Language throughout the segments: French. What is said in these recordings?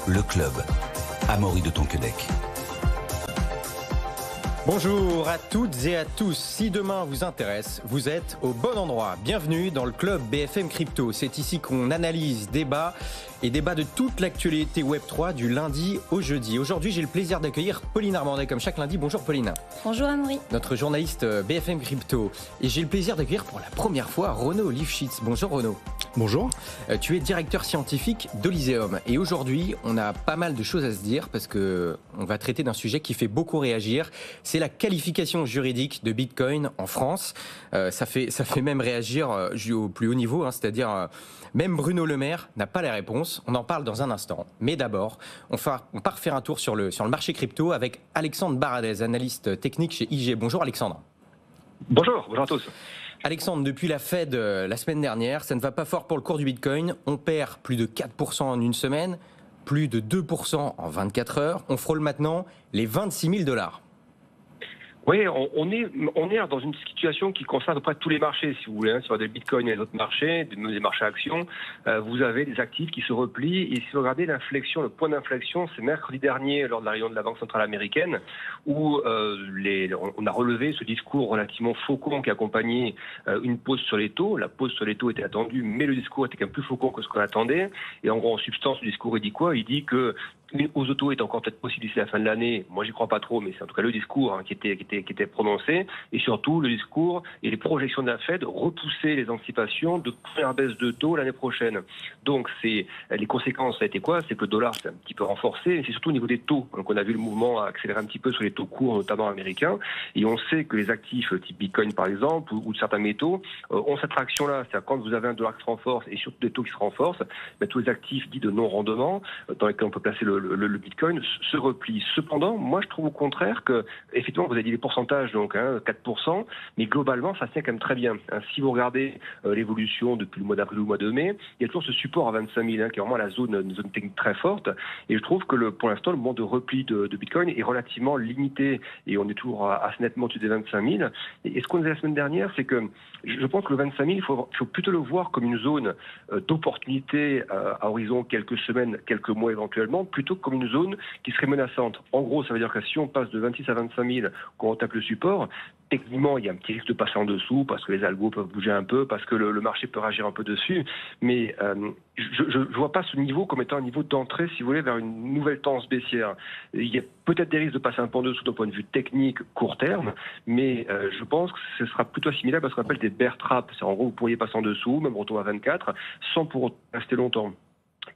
le club. Amaury de Tonquedec. Bonjour à toutes et à tous. Si demain vous intéresse, vous êtes au bon endroit. Bienvenue dans le club BFM Crypto. C'est ici qu'on analyse, débat de toute l'actualité Web3 du lundi au jeudi. Aujourd'hui, j'ai le plaisir d'accueillir Pauline Armandet comme chaque lundi. Bonjour Pauline. Bonjour Amaury. Notre journaliste BFM Crypto. Et j'ai le plaisir d'accueillir pour la première fois Renaud Lifshitz. Bonjour Renaud. Bonjour. Tu es directeur scientifique d'Elyséum. Et aujourd'hui, on a pas mal de choses à se dire parce que on va traiter d'un sujet qui fait beaucoup réagir. C'est la qualification juridique de Bitcoin en France. Ça fait même réagir au plus haut niveau, c'est-à-dire même Bruno Le Maire n'a pas les réponses. On en parle dans un instant. Mais d'abord, on part faire un tour sur le marché crypto avec Alexandre Baradez, analyste technique chez IG. Bonjour Alexandre. Bonjour à tous. Alexandre, depuis la Fed la semaine dernière, ça ne va pas fort pour le cours du Bitcoin. On perd plus de 4% en une semaine, plus de 2% en 24 heures. On frôle maintenant les 26 000 $. Oui, on est dans une situation qui concerne à peu près tous les marchés, si vous voulez, sur des bitcoins et les autres marchés, des marchés actions. Vous avez des actifs qui se replient. Et si vous regardez l'inflexion, le point d'inflexion, c'est mercredi dernier, lors de la réunion de la Banque centrale américaine, où on a relevé ce discours relativement faucon qui accompagnait une pause sur les taux. La pause sur les taux était attendue, mais le discours était quand même plus faucon que ce qu'on attendait. Et en gros, en substance, le discours, il dit quoi ? Il dit que une hausse de taux est encore peut-être possible d'ici la fin de l'année. Moi, j'y crois pas trop, mais c'est en tout cas le discours qui était prononcé. Et surtout, le discours et les projections de la Fed repoussaient les anticipations de première baisse de taux l'année prochaine. Donc, les conséquences, ça a été quoi ? C'est que le dollar s'est un petit peu renforcé, mais c'est surtout au niveau des taux. Donc, on a vu le mouvement accélérer un petit peu sur les taux courts, notamment américains. Et on sait que les actifs type Bitcoin, par exemple, ou certains métaux, ont cette traction-là. C'est-à-dire quand vous avez un dollar qui se renforce et surtout des taux qui se renforcent, tous les actifs dits de non-rendement, dans lesquels on peut placer le Bitcoin se replie. Cependant, moi, je trouve au contraire que, effectivement, vous avez dit les pourcentages, donc 4%, mais globalement, ça tient quand même très bien. Si vous regardez l'évolution depuis le mois d'avril ou le mois de mai, il y a toujours ce support à 25 000, qui est vraiment une zone technique très forte. Et je trouve que pour l'instant, le moment de repli de Bitcoin est relativement limité, et on est toujours assez nettement au-dessus des 25 000. Et ce qu'on disait la semaine dernière, c'est que je pense que le 25 000, il faut plutôt le voir comme une zone d'opportunité à horizon quelques semaines, quelques mois éventuellement, plutôt que comme une zone qui serait menaçante. En gros, ça veut dire que si on passe de 26 à 25 000, qu'on retape le support, techniquement, il y a un petit risque de passer en dessous parce que les algos peuvent bouger un peu, parce que le marché peut réagir un peu dessus. Mais je ne vois pas ce niveau comme étant un niveau d'entrée, si vous voulez, vers une nouvelle tendance baissière. Il y a peut-être des risques de passer un peu en dessous d'un point de vue technique court terme, mais je pense que ce sera plutôt assimilable à ce qu'on appelle des bear traps. En gros, vous pourriez passer en dessous, même retour à 24, sans pour rester longtemps.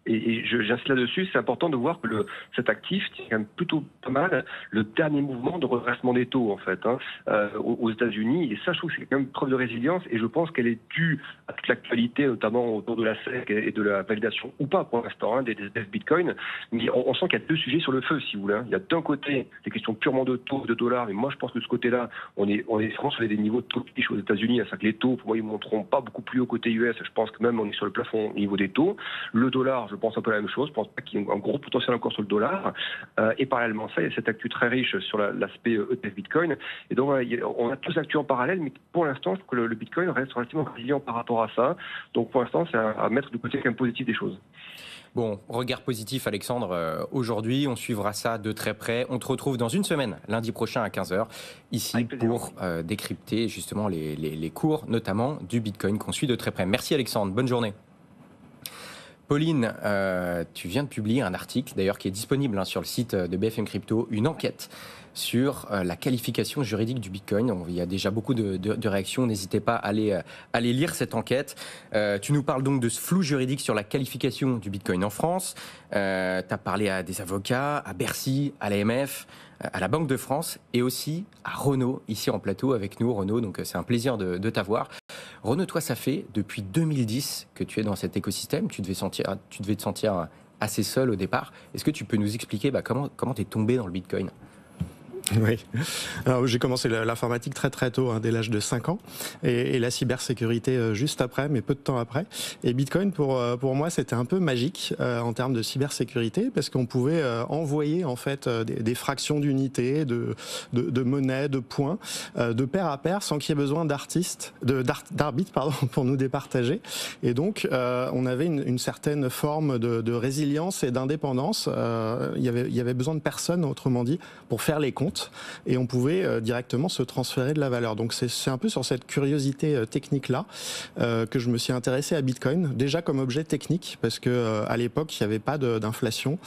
Et j'insiste là-dessus, c'est important de voir que cet actif tient quand même plutôt pas mal le dernier mouvement de redressement des taux, en fait, aux États-Unis. Et ça, je trouve que c'est quand même une preuve de résilience, et je pense qu'elle est due à toute l'actualité, notamment autour de la SEC et de la validation ou pas pour l'instant des Bitcoin. Mais on sent qu'il y a deux sujets sur le feu, si vous voulez. Il y a d'un côté des questions purement de taux, de dollars, mais moi je pense que de ce côté-là, on est vraiment sur des niveaux de taux aux États-Unis. C'est-à-dire que les taux, pour moi, ils ne monteront pas beaucoup plus haut côté US. Je pense que même on est sur le plafond au niveau des taux. Le dollar, je pense un peu la même chose. Je pense pas qu'il y ait un gros potentiel encore sur le dollar. Et parallèlement ça, il y a cette actu très riche sur l'aspect ETF Bitcoin. Et donc, on a deux actus en parallèle, mais pour l'instant, je trouve que le Bitcoin reste relativement résilient par rapport à ça. Donc, pour l'instant, c'est à mettre du côté quand même positif des choses. Bon, regard positif Alexandre, aujourd'hui on suivra ça de très près. On te retrouve dans une semaine, lundi prochain à 15h, ici pour décrypter justement les cours, notamment du Bitcoin qu'on suit de très près. Merci Alexandre, bonne journée. Pauline, tu viens de publier un article d'ailleurs qui est disponible sur le site de BFM Crypto, une enquête sur la qualification juridique du Bitcoin. Il y a déjà beaucoup de réactions, n'hésitez pas à aller lire cette enquête. Tu nous parles donc de ce flou juridique sur la qualification du Bitcoin en France. Tu as parlé à des avocats, à Bercy, à l'AMF, à la Banque de France et aussi à Renaud, ici en plateau avec nous. Renaud, donc c'est un plaisir de t'avoir. Renaud, toi, ça fait depuis 2010 que tu es dans cet écosystème. Tu devais te sentir assez seul au départ. Est-ce que tu peux nous expliquer comment tu es tombé dans le Bitcoin ? Oui. Alors, j'ai commencé l'informatique très très tôt, dès l'âge de 5 ans, et la cybersécurité juste après, mais peu de temps après. Et Bitcoin, pour moi, c'était un peu magique en termes de cybersécurité, parce qu'on pouvait envoyer en fait des fractions d'unités, de monnaie, de points, de pair à pair, sans qu'il y ait besoin d'arbitre, pour nous départager. Et donc, on avait une certaine forme de résilience et d'indépendance. Il y avait besoin de personne, autrement dit, pour faire les comptes. Et on pouvait directement se transférer de la valeur. Donc c'est un peu sur cette curiosité technique-là que je me suis intéressé à Bitcoin, déjà comme objet technique, parce que à l'époque il n'y avait pas d'inflation,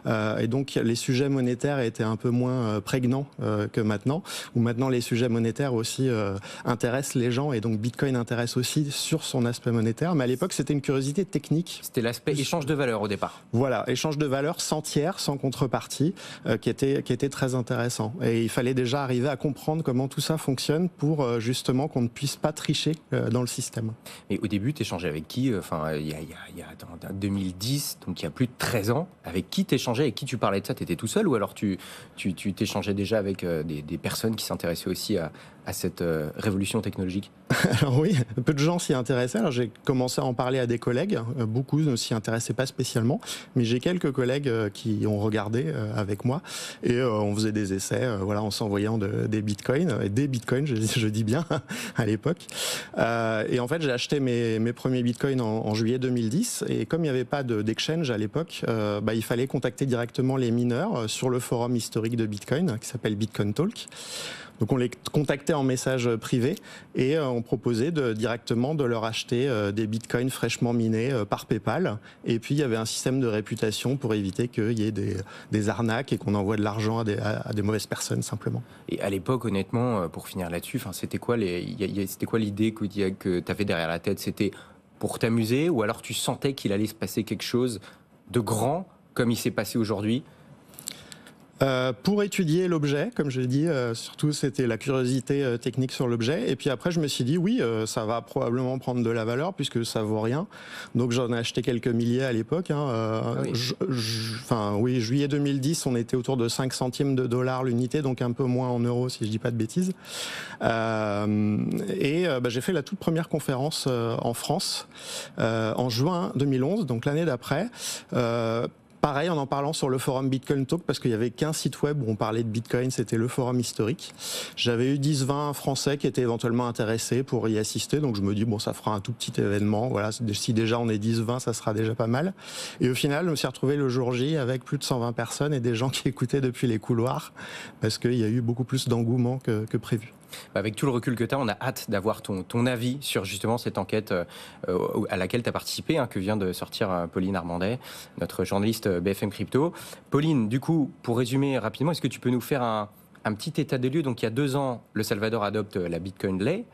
et donc les sujets monétaires étaient un peu moins prégnants que maintenant, où maintenant les sujets monétaires aussi intéressent les gens, et donc Bitcoin intéresse aussi sur son aspect monétaire. Mais à l'époque c'était une curiosité technique. C'était l'aspect échange de valeur au départ. Voilà, échange de valeur sans tiers, sans contrepartie, qui était très intéressant. Et il fallait déjà arriver à comprendre comment tout ça fonctionne pour justement qu'on ne puisse pas tricher dans le système. Mais au début, tu échangeais avec qui? Enfin, il y a 2010, donc il y a plus de 13 ans. Avec qui t'échangeais? Avec qui tu parlais de ça? Tu étais tout seul ou alors tu t'échangeais déjà avec des personnes qui s'intéressaient aussi à cette révolution technologique? Alors oui, peu de gens s'y intéressaient. Alors j'ai commencé à en parler à des collègues. Beaucoup ne s'y intéressaient pas spécialement, mais j'ai quelques collègues qui ont regardé avec moi, et on faisait des essais, en s'envoyant des bitcoins, je dis bien, à l'époque. Et en fait, j'ai acheté mes premiers bitcoins en juillet 2010, et comme il n'y avait pas d'exchange à l'époque, il fallait contacter directement les mineurs sur le forum historique de Bitcoin, qui s'appelle Bitcoin Talk. Donc on les contactait en message privé et on proposait directement de leur acheter des bitcoins fraîchement minés par PayPal. Et puis il y avait un système de réputation pour éviter qu'il y ait des arnaques et qu'on envoie de l'argent à des mauvaises personnes simplement. Et à l'époque, honnêtement, pour finir là-dessus, c'était quoi l'idée que tu avais derrière la tête? C'était pour t'amuser ou alors tu sentais qu'il allait se passer quelque chose de grand comme il s'est passé aujourd'hui? Pour étudier l'objet, comme je l'ai dit, surtout c'était la curiosité technique sur l'objet. Et puis après, je me suis dit, oui, ça va probablement prendre de la valeur puisque ça vaut rien. Donc j'en ai acheté quelques milliers à l'époque. Juillet 2010, on était autour de 5 centimes de dollars l'unité, donc un peu moins en euros si je dis pas de bêtises. J'ai fait la toute première conférence en France en juin 2011, donc l'année d'après. Pareil, en parlant sur le forum Bitcoin Talk, parce qu'il n'y avait qu'un site web où on parlait de Bitcoin, c'était le forum historique. J'avais eu 10-20 Français qui étaient éventuellement intéressés pour y assister, donc je me dis, ça fera un tout petit événement. Voilà, si déjà on est 10-20, ça sera déjà pas mal. Et au final, je me suis retrouvé le jour J avec plus de 120 personnes et des gens qui écoutaient depuis les couloirs, parce qu'il y a eu beaucoup plus d'engouement que prévu. Avec tout le recul que tu as, on a hâte d'avoir ton avis sur justement cette enquête à laquelle tu as participé, que vient de sortir Pauline Armandet, notre journaliste BFM Crypto. Pauline, du coup, pour résumer rapidement, est-ce que tu peux nous faire un petit état des lieux? Donc il y a 2 ans, le Salvador adopte la Bitcoin Ley.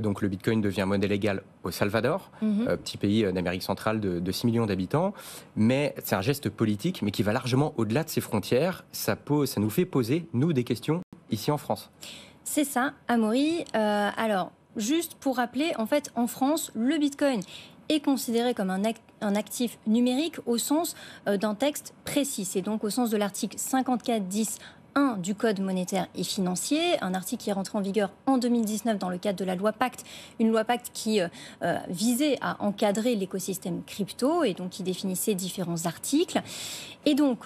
Donc le Bitcoin devient monnaie légale au Salvador, petit pays d'Amérique centrale de 6 millions d'habitants. Mais c'est un geste politique, mais qui va largement au-delà de ses frontières. Ça nous fait poser, nous, des questions ici en France. C'est ça, Amaury. Alors, juste pour rappeler, en fait, en France, le Bitcoin est considéré comme un actif numérique au sens d'un texte précis. C'est donc au sens de l'article 54.10.1 du Code monétaire et financier, un article qui est rentré en vigueur en 2019 dans le cadre de la loi Pacte, une loi Pacte qui visait à encadrer l'écosystème crypto et donc qui définissait différents articles. Et donc,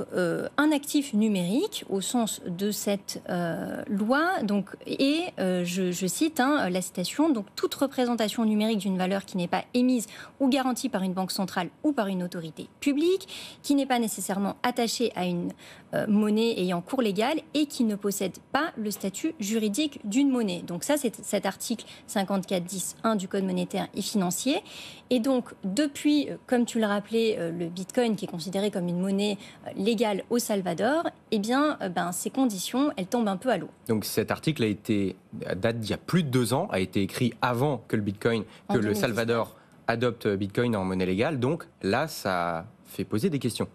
un actif numérique, au sens de cette loi, je cite la citation, donc toute représentation numérique d'une valeur qui n'est pas émise ou garantie par une banque centrale ou par une autorité publique, qui n'est pas nécessairement attachée à une monnaie ayant cours légal et qui ne possède pas le statut juridique d'une monnaie. Donc ça, c'est cet article 54.10.1 du Code monétaire et financier. Et donc, depuis, comme tu le rappelais, le Bitcoin qui est considéré comme une monnaie légale au Salvador, ces conditions, elles tombent un peu à l'eau. Donc cet article date d'il y a plus de 2 ans, a été écrit avant que le Salvador adopte Bitcoin en monnaie légale. Donc là, ça fait poser des questions.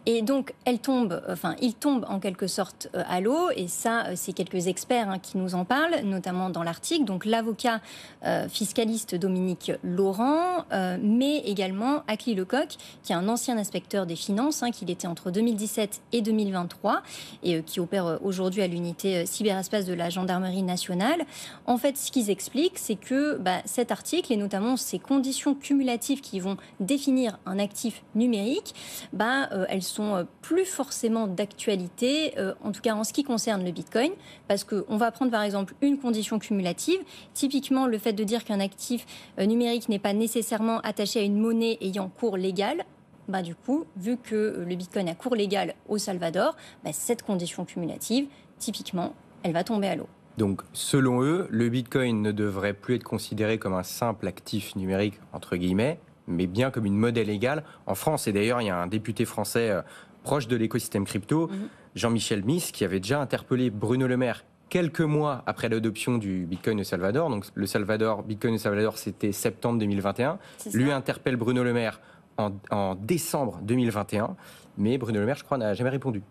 Et donc, il tombe en quelque sorte à l'eau, et ça, c'est quelques experts qui nous en parlent, notamment dans l'article. Donc, l'avocat fiscaliste Dominique Laurent, mais également Akli Lecoq, qui est un ancien inspecteur des finances, qu'il était entre 2017 et 2023, et qui opère aujourd'hui à l'unité cyberespace de la gendarmerie nationale. En fait, ce qu'ils expliquent, c'est que cet article, et notamment ces conditions cumulatives qui vont définir un actif numérique, elles sont plus forcément d'actualité, en tout cas en ce qui concerne le Bitcoin, parce qu'on va prendre par exemple une condition cumulative, typiquement le fait de dire qu'un actif numérique n'est pas nécessairement attaché à une monnaie ayant cours légal. Du coup, vu que le Bitcoin a cours légal au Salvador, cette condition cumulative, typiquement, elle va tomber à l'eau. Donc, selon eux, le Bitcoin ne devrait plus être considéré comme un simple actif numérique, entre guillemets, mais bien comme une monnaie légale. En France, et d'ailleurs, il y a un député français proche de l'écosystème crypto, Jean-Michel Miss, qui avait déjà interpellé Bruno Le Maire quelques mois après l'adoption du Bitcoin au Salvador. Donc, Bitcoin au Salvador, c'était septembre 2021. Lui interpelle Bruno Le Maire en décembre 2021, mais Bruno Le Maire, je crois, n'a jamais répondu.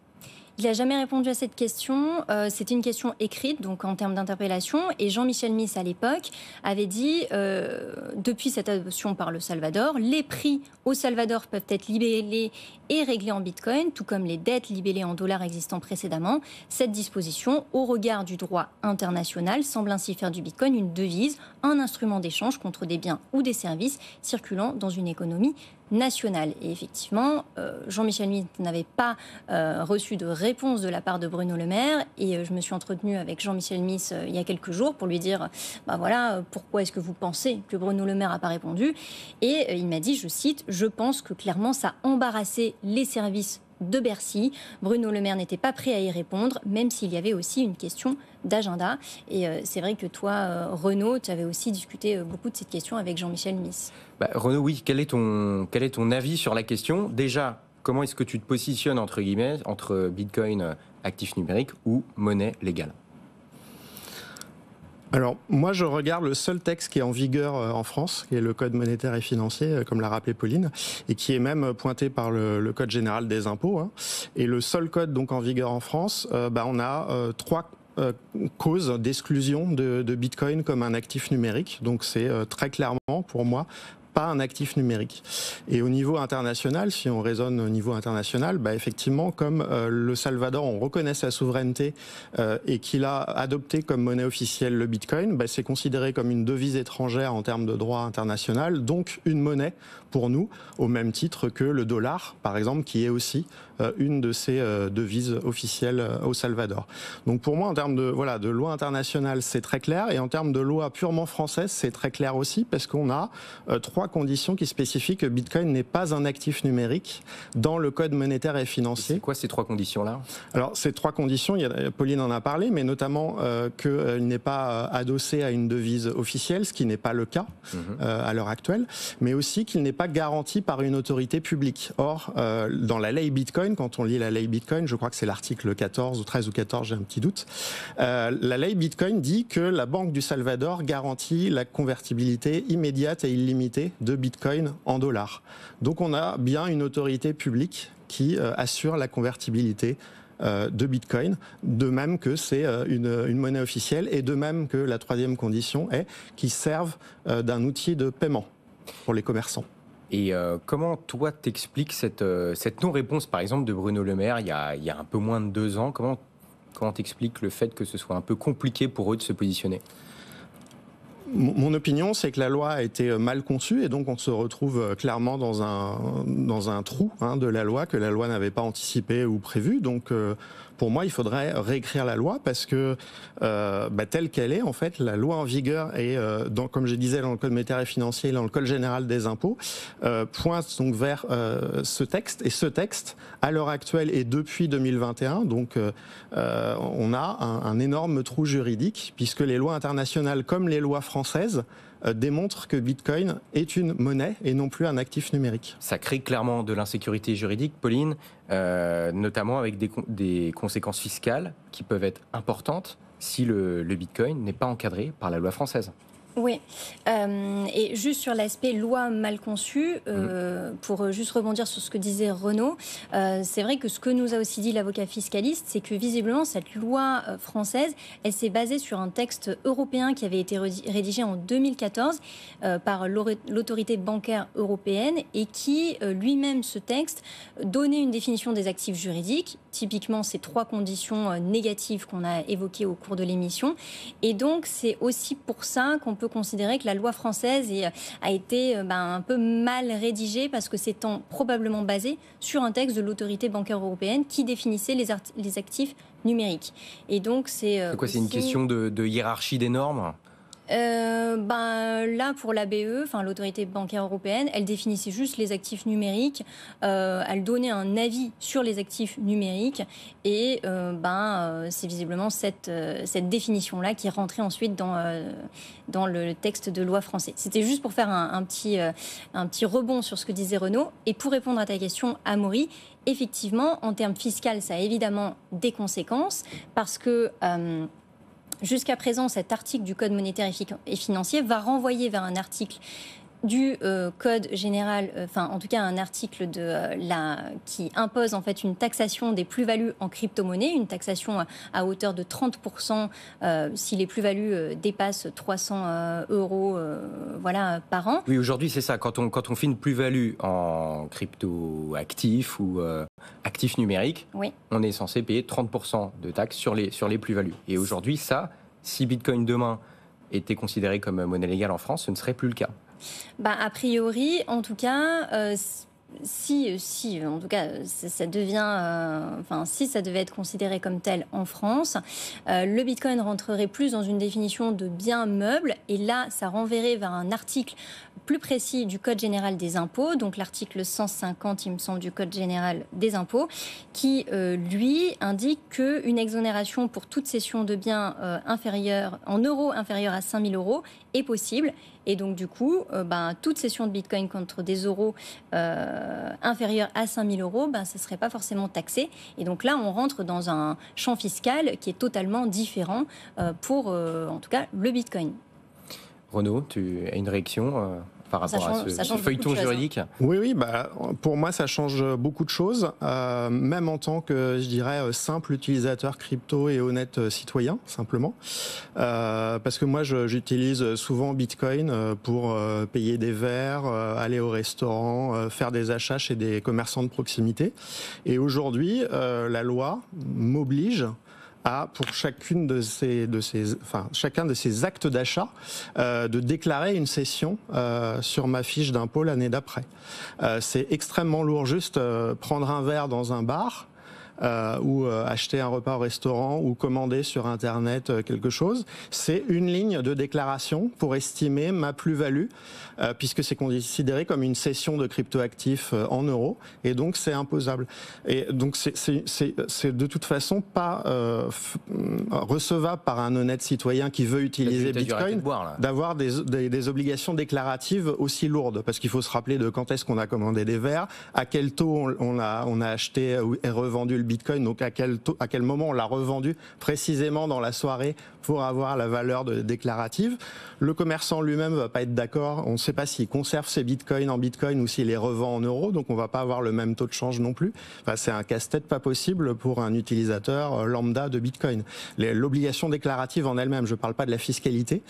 Il n'a jamais répondu à cette question. C'était une question écrite, donc en termes d'interpellation. Et Jean-Michel Miss, à l'époque, avait dit, depuis cette adoption par le Salvador, les prix au Salvador peuvent être libellés et réglés en Bitcoin, tout comme les dettes libellées en dollars existant précédemment. Cette disposition, au regard du droit international, semble ainsi faire du Bitcoin une devise, un instrument d'échange contre des biens ou des services circulant dans une économie nationale. Et effectivement, Jean-Michel Miss n'avait pas reçu de réponse de la part de Bruno Le Maire, et je me suis entretenue avec Jean-Michel Miss il y a quelques jours pour lui dire pourquoi est-ce que vous pensez que Bruno Le Maire n'a pas répondu, et il m'a dit, je cite, je pense que clairement ça a embarrassé les services de Bercy. Bruno Le Maire n'était pas prêt à y répondre, même s'il y avait aussi une question d'agenda. Et c'est vrai que toi, Renaud, tu avais aussi discuté beaucoup de cette question avec Jean-Michel Miss. Renaud, oui, quel est ton avis sur la question ? Déjà, comment est-ce que tu te positionnes, entre guillemets, entre Bitcoin, actif numérique, ou monnaie légale ? Alors, moi, je regarde le seul texte qui est en vigueur en France, qui est le Code monétaire et financier, comme l'a rappelé Pauline, et qui est même pointé par le Code général des impôts. Et le seul code donc en vigueur en France, on a 3 causes d'exclusion de Bitcoin comme un actif numérique. Donc, c'est très clairement, pour moi, pas un actif numérique. Et au niveau international, si on raisonne au niveau international, effectivement, comme le Salvador, on reconnaît sa souveraineté et qu'il a adopté comme monnaie officielle le Bitcoin, c'est considéré comme une devise étrangère en termes de droit international, donc une monnaie pour nous, au même titre que le dollar, par exemple, qui est aussi une de ces devises officielles au Salvador. Donc pour moi, en termes de loi internationale, c'est très clair, et en termes de loi purement française, c'est très clair aussi, parce qu'on a 3 conditions qui spécifient que Bitcoin n'est pas un actif numérique dans le Code monétaire et financier. C'est quoi ces 3 conditions-là ? Alors ces 3 conditions, Pauline en a parlé, mais notamment qu'il n'est pas adossé à une devise officielle, ce qui n'est pas le cas à l'heure actuelle, mais aussi qu'il n'est pas garanti par une autorité publique. Or, dans la ley Bitcoin, quand on lit la ley Bitcoin, je crois que c'est l'article 14 ou 13 ou 14, j'ai un petit doute, la ley Bitcoin dit que la Banque du Salvador garantit la convertibilité immédiate et illimitée de Bitcoin en dollars. Donc on a bien une autorité publique qui assure la convertibilité de Bitcoin, de même que c'est une monnaie officielle, et de même que la 3e condition est qu'ils servent d'un outil de paiement pour les commerçants. Et comment toi t'expliques cette non-réponse, par exemple, de Bruno Le Maire il y a un peu moins de 2 ans ? Comment t'expliques le fait que ce soit un peu compliqué pour eux de se positionner ? Mon opinion, c'est que la loi a été mal conçue, et donc on se retrouve clairement dans un trou de la loi que la loi n'avait pas anticipé ou prévu. Donc pour moi, il faudrait réécrire la loi, parce que telle qu'elle est, en fait, la loi en vigueur est, comme je disais, dans le Code monétaire et financier, dans le Code général des impôts, pointe donc vers ce texte. Et ce texte, à l'heure actuelle et depuis 2021, donc on a un énorme trou juridique, puisque les lois internationales comme les lois françaises démontrent que Bitcoin est une monnaie et non plus un actif numérique. Ça crée clairement de l'insécurité juridique, Pauline, notamment avec des conséquences fiscales qui peuvent être importantes si le Bitcoin n'est pas encadré par la loi française. Oui, et juste sur l'aspect loi mal conçue, pour juste rebondir sur ce que disait Renaud, c'est vrai que ce que nous a aussi dit l'avocat fiscaliste, c'est que visiblement cette loi française, elle s'est basée sur un texte européen qui avait été rédigé en 2014 par l'autorité bancaire européenne et qui, lui-même, ce texte, donnait une définition des actifs juridiques, typiquement ces 3 conditions négatives qu'on a évoquées au cours de l'émission. Et donc, c'est aussi pour ça qu'on peut considérer que la loi française a été un peu mal rédigée parce que s'étant probablement basée sur un texte de l'autorité bancaire européenne qui définissait les actifs numériques. Et donc, c'est quoi, c'est une question de hiérarchie des normes ? Là, pour la BE, l'autorité bancaire européenne, elle définissait juste les actifs numériques, elle donnait un avis sur les actifs numériques et c'est visiblement cette définition-là qui est rentrée ensuite dans le texte de loi français. C'était juste pour faire un petit rebond sur ce que disait Renaud. Et pour répondre à ta question, Amaury, effectivement, en termes fiscaux, ça a évidemment des conséquences parce que jusqu'à présent, cet article du Code monétaire et financier va renvoyer vers un article du Code général, en tout cas un article qui impose en fait une taxation des plus-values en crypto-monnaie, une taxation à hauteur de 30% si les plus-values dépassent 300 euros par an. Oui, aujourd'hui c'est ça. Quand on fait une plus-value en crypto-actif ou actif numérique, oui, on est censé payer 30% de taxes sur les plus-values. Et aujourd'hui, ça, si Bitcoin demain était considéré comme monnaie légale en France, ce ne serait plus le cas. A priori, en tout cas, si en tout cas ça devient, si ça devait être considéré comme tel en France, le Bitcoin rentrerait plus dans une définition de bien meuble, et là, ça renverrait vers un article plus précis du Code général des impôts, donc l'article 150, il me semble, du Code général des impôts, qui, lui, indique qu'une exonération pour toute cession de biens en euros inférieurs à 5 000 euros est possible. Et donc, du coup, toute cession de Bitcoin contre des euros inférieurs à 5 000 euros, ça ne serait pas forcément taxé. Et donc là, on rentre dans un champ fiscal qui est totalement différent pour, en tout cas, le Bitcoin. Renaud, tu as une réaction par rapport à ce feuilleton juridique? Oui, pour moi, ça change beaucoup de choses, même en tant que, je dirais, simple utilisateur crypto et honnête citoyen, simplement. Parce que moi, j'utilise souvent Bitcoin pour payer des verres, aller au restaurant, faire des achats chez des commerçants de proximité. Et aujourd'hui, la loi m'oblige pour chacun de ces actes d'achat, de déclarer une cession sur ma fiche d'impôt l'année d'après. C'est extrêmement lourd. Juste prendre un verre dans un bar, ou acheter un repas au restaurant ou commander sur Internet quelque chose, c'est une ligne de déclaration pour estimer ma plus-value, puisque c'est considéré comme une cession de cryptoactifs en euros, et donc c'est imposable. Et donc c'est de toute façon pas recevable par un honnête citoyen qui veut utiliser Bitcoin d'avoir des obligations déclaratives aussi lourdes, parce qu'il faut se rappeler de quand est-ce qu'on a commandé des verres, à quel taux on a acheté et revendu le Bitcoin, donc à quel moment on l'a revendu précisément dans la soirée pour avoir la valeur déclarative. Le commerçant lui-même ne va pas être d'accord. On ne sait pas s'il conserve ses bitcoins en bitcoin ou s'il les revend en euros, donc on ne va pas avoir le même taux de change non plus. C'est un casse-tête pas possible pour un utilisateur lambda de bitcoin. L'obligation déclarative en elle-même, je ne parle pas de la fiscalité,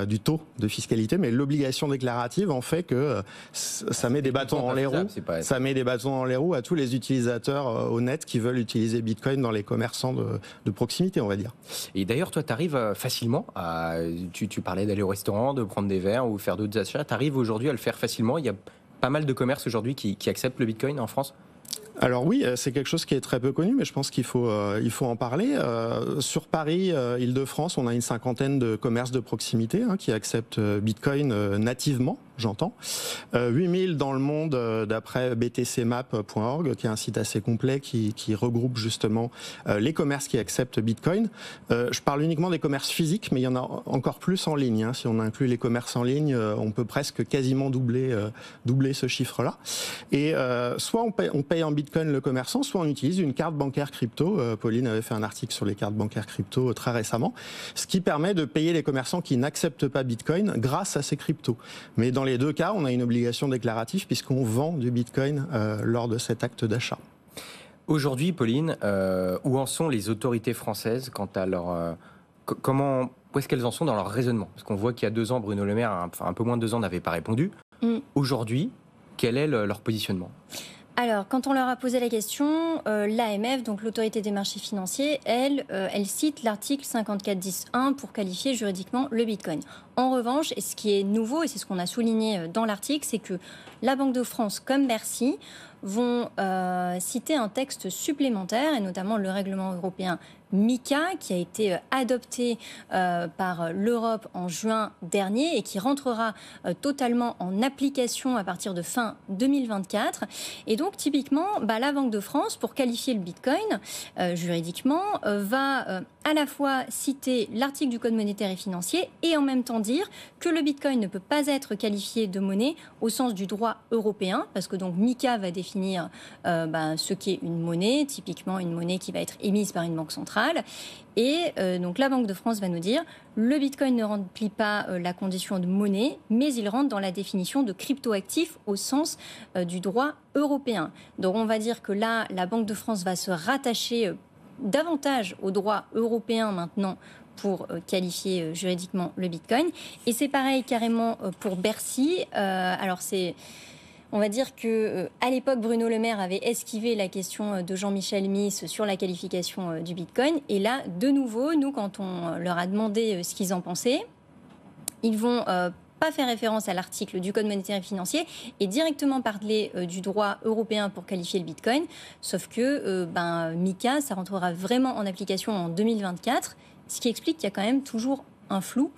du taux de fiscalité, mais l'obligation déclarative en fait que ça met des bâtons dans les roues. Ça met des bâtons dans les roues à tous les utilisateurs honnêtes qui veulent utiliser Bitcoin dans les commerçants de proximité, on va dire. Et d'ailleurs, toi, tu arrives facilement tu parlais d'aller au restaurant, de prendre des verres ou faire d'autres achats. Tu arrives aujourd'hui à le faire facilement? Il y a pas mal de commerces aujourd'hui qui acceptent le Bitcoin en France? Alors oui, c'est quelque chose qui est très peu connu, mais je pense qu'il faut en parler. Sur Paris, Île-de-France, on a une 50aine de commerces de proximité qui acceptent Bitcoin nativement. j'entends. 8000 dans le monde, d'après btcmap.org, qui est un site assez complet qui regroupe justement les commerces qui acceptent Bitcoin. Je parle uniquement des commerces physiques, mais il y en a encore plus en ligne. Hein. Si on inclut les commerces en ligne, on peut presque quasiment doubler ce chiffre-là. Et soit on paye en Bitcoin le commerçant, soit on utilise une carte bancaire crypto. Pauline avait fait un article sur les cartes bancaires crypto très récemment, ce qui permet de payer les commerçants qui n'acceptent pas Bitcoin grâce à ces cryptos. Mais dans les deux cas, on a une obligation déclarative puisqu'on vend du Bitcoin lors de cet acte d'achat. Aujourd'hui, Pauline, où en sont les autorités françaises quant à leur... où est-ce qu'elles en sont dans leur raisonnement? Parce qu'on voit qu'il y a 2 ans, Bruno Le Maire, un peu moins de 2 ans, n'avait pas répondu. Aujourd'hui, quel est leur positionnement? Alors, quand on leur a posé la question, l'AMF, donc l'autorité des marchés financiers, elle cite l'article 54.10.1 pour qualifier juridiquement le Bitcoin. En revanche, et ce qui est nouveau, et c'est ce qu'on a souligné dans l'article, c'est que la Banque de France comme Bercy vont citer un texte supplémentaire, et notamment le règlement européen MiCA, qui a été adopté par l'Europe en juin dernier et qui rentrera totalement en application à partir de fin 2024. Et donc, typiquement, la Banque de France, pour qualifier le Bitcoin juridiquement, va à la fois citer l'article du Code monétaire et financier et en même temps dire que le Bitcoin ne peut pas être qualifié de monnaie au sens du droit européen, parce que donc MiCA va définir ce qu'est une monnaie, typiquement une monnaie qui va être émise par une banque centrale. Et donc la Banque de France va nous dire le Bitcoin ne remplit pas la condition de monnaie, mais il rentre dans la définition de cryptoactif au sens du droit européen. Donc on va dire que là, la Banque de France va se rattacher davantage au droit européen maintenant pour qualifier juridiquement le Bitcoin. Et c'est pareil carrément pour Bercy. Alors c'est... On va dire qu'à l'époque, Bruno Le Maire avait esquivé la question de Jean-Michel Miss sur la qualification du Bitcoin. Et là, de nouveau, nous, quand on leur a demandé ce qu'ils en pensaient, ils vont pas faire référence à l'article du Code monétaire et financier et directement parler du droit européen pour qualifier le Bitcoin. Sauf que MiCA, ça rentrera vraiment en application en 2024, ce qui explique qu'il y a quand même toujours un flou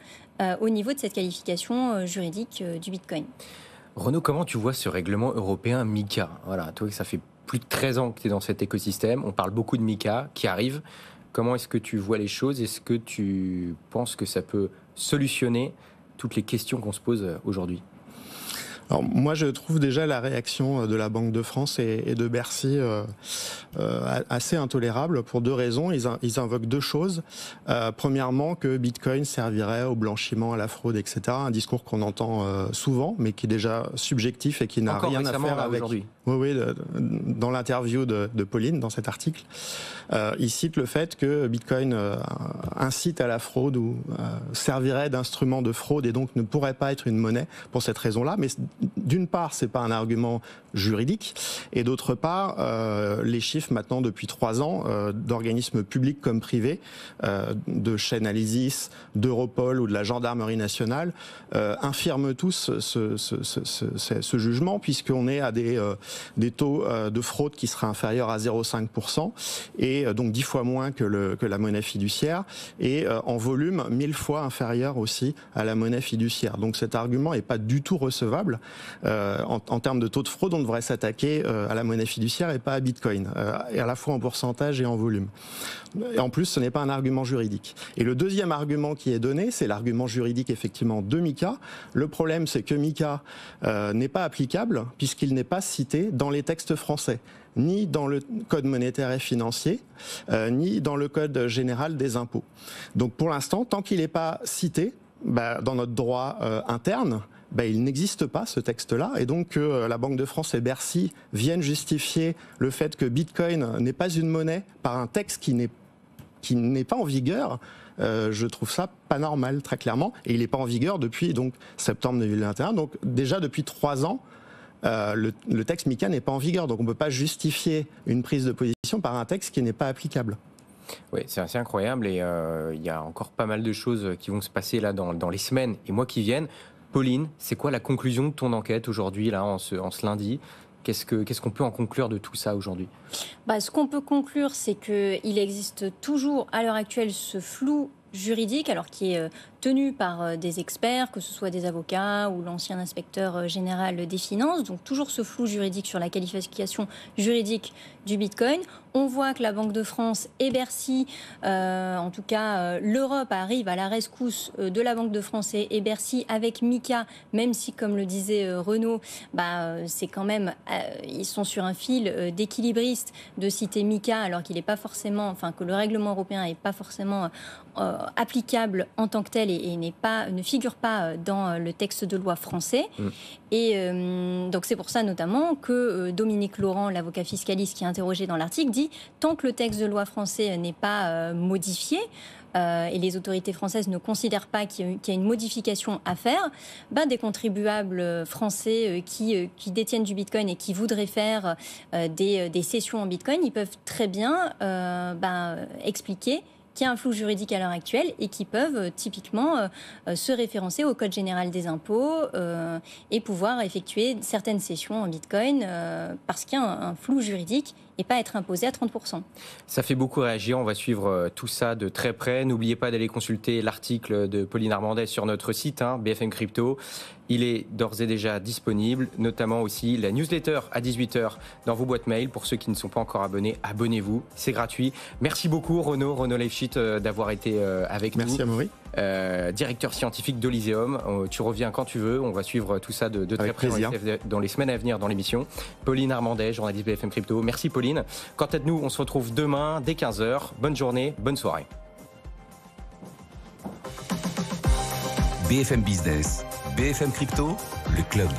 au niveau de cette qualification juridique du Bitcoin. Renaud, comment tu vois ce règlement européen MiCA? Voilà, toi, ça fait plus de 13 ans que tu es dans cet écosystème. On parle beaucoup de MiCA qui arrive. Comment est-ce que tu vois les choses? Est-ce que tu penses que ça peut solutionner toutes les questions qu'on se pose aujourd'hui? Alors, moi, je trouve déjà la réaction de la Banque de France et de Bercy assez intolérable pour 2 raisons. Ils invoquent 2 choses. Premièrement, que Bitcoin servirait au blanchiment, à la fraude, etc. Un discours qu'on entend souvent, mais qui est déjà subjectif et qui n'a rien à faire avec... aujourd'hui. Oui, dans l'interview de Pauline, dans cet article, il cite le fait que Bitcoin incite à la fraude ou servirait d'instrument de fraude et donc ne pourrait pas être une monnaie pour cette raison-là. Mais d'une part, c'est pas un argument juridique, et d'autre part, les chiffres maintenant depuis 3 ans d'organismes publics comme privés, de Chainalysis, d'Europol ou de la Gendarmerie nationale, infirment tous ce jugement, puisqu'on est à des taux de fraude qui seraient inférieurs à 0,5% et donc 10 fois moins que la monnaie fiduciaire, et en volume 1000 fois inférieur aussi à la monnaie fiduciaire. Donc cet argument n'est pas du tout recevable. En termes de taux de fraude, on devrait s'attaquer à la monnaie fiduciaire et pas à Bitcoin, et à la fois en pourcentage et en volume. Et en plus, ce n'est pas un argument juridique. Et le deuxième argument qui est donné, c'est l'argument juridique effectivement de MiCA. Le problème, c'est que MiCA n'est pas applicable puisqu'il n'est pas cité dans les textes français, ni dans le Code monétaire et financier, ni dans le Code général des impôts. Donc pour l'instant, tant qu'il n'est pas cité dans notre droit interne, il n'existe pas ce texte-là, et donc la Banque de France et Bercy viennent justifier le fait que Bitcoin n'est pas une monnaie par un texte qui n'est pas en vigueur. Je trouve ça pas normal, très clairement, et il n'est pas en vigueur depuis donc septembre 2021. Donc déjà depuis 3 ans, le texte MiCA n'est pas en vigueur, donc on ne peut pas justifier une prise de position par un texte qui n'est pas applicable. Oui, c'est assez incroyable, et il y a encore pas mal de choses qui vont se passer là dans les semaines et mois qui viennent. Pauline, c'est quoi la conclusion de ton enquête aujourd'hui, là, en ce lundi? Qu'est-ce qu'on peut en conclure de tout ça aujourd'hui? Ce qu'on peut conclure, c'est qu'il existe toujours à l'heure actuelle ce flou juridique, alors qui est tenue par des experts, que ce soit des avocats ou l'ancien inspecteur général des finances. Donc toujours ce flou juridique sur la qualification juridique du Bitcoin. On voit que la Banque de France et Bercy, en tout cas l'Europe arrive à la rescousse de la Banque de France et Bercy avec MiCA, même si, comme le disait Renaud, c'est quand même, ils sont sur un fil d'équilibriste de citer MiCA alors qu'il n'est pas forcément, enfin que le règlement européen n'est pas forcément applicable en tant que tel et ne figure pas dans le texte de loi français. Et donc c'est pour ça notamment que Dominique Laurent, l'avocat fiscaliste qui est interrogé dans l'article, dit tant que le texte de loi français n'est pas modifié, et les autorités françaises ne considèrent pas qu'il y a une modification à faire, des contribuables français qui détiennent du Bitcoin et qui voudraient faire des cessions en Bitcoin, ils peuvent très bien expliquer qu'il y a un flou juridique à l'heure actuelle et qui peuvent typiquement se référencer au Code général des impôts et pouvoir effectuer certaines cessions en Bitcoin parce qu'il y a un flou juridique et pas être imposé à 30%. Ça fait beaucoup réagir, on va suivre tout ça de très près. N'oubliez pas d'aller consulter l'article de Pauline Armandais sur notre site, BFM Crypto. Il est d'ores et déjà disponible, notamment aussi la newsletter à 18h dans vos boîtes mail. Pour ceux qui ne sont pas encore abonnés, abonnez-vous, c'est gratuit. Merci beaucoup Renaud Leifschitt d'avoir été avec nous. Merci Amaury. Directeur scientifique d'Elyséum. Tu reviens quand tu veux, on va suivre tout ça de très près dans les semaines à venir dans l'émission. Pauline Armandais, journaliste BFM Crypto. Merci Pauline. Quant à nous, on se retrouve demain dès 15h. Bonne journée, bonne soirée. BFM Business, BFM Crypto, le club.